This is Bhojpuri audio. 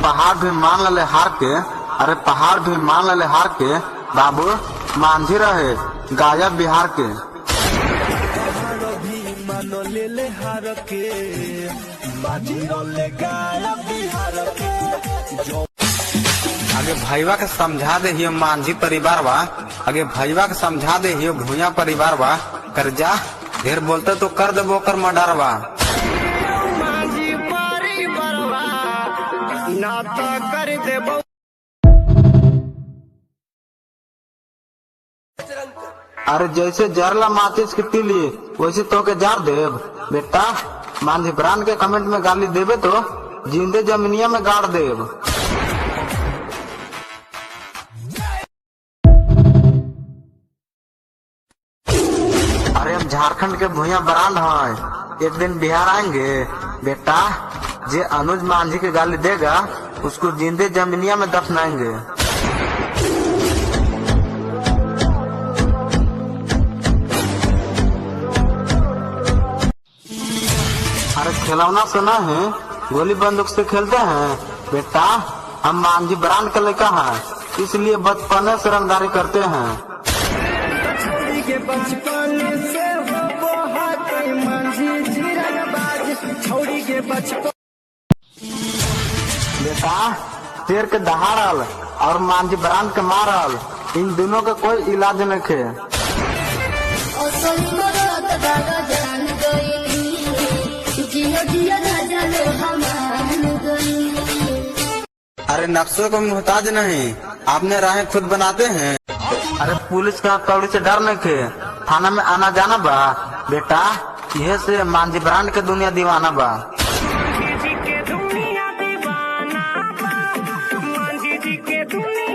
पहाड़ भी मान ले हार के, अरे पहाड़ भी मान ले हार के, बाबू मांझी रहे गायब बिहार के। ले हार के गायब बिहार के। आगे भैया के समझा दे हियो मांझी परिवार बा, आगे भैया के समझा दे हियो भूया परिवार बा, कर जा ढेर बोलते तो कर देबो कर मर्डर बा। मांझी परिवार बा ना तो कर देबो। अरे जैसे जरला माचिस की तीली वैसे तो के जार देव बेटा। मांझी प्राण के कमेंट में गाली देवे तो जिंदे जमीनिया में गाड़ देव। अरे हम झारखंड के भूया ब्रांड है, एक दिन बिहार आएंगे बेटा। जे अनुज मांझी के गाली देगा उसको जिंदे जमीनिया में दफनाएंगे। अरे खिलौना सुना है गोली बंदूक से खेलते हैं बेटा। हम मांझी ब्रांड के लड़का है, इसलिए बचपन से रंगदारी करते हैं। बचपन से छोड़ी के बचपन बेटा शेर के दहाड़ल और मांझी ब्रांड के मारल, इन दोनों का कोई इलाज नहीं है। अरे नक्शों को मोहताज नहीं, आपने राहें खुद बनाते हैं। अरे पुलिस का कौड़ी से डर नहीं थे, थाना में आना जाना बा बेटा। यह से मांझी ब्रांड के दुनिया दीवाना बा। मांझी जी के दुनिया दीवाना बा, मांझी जी के दुनिया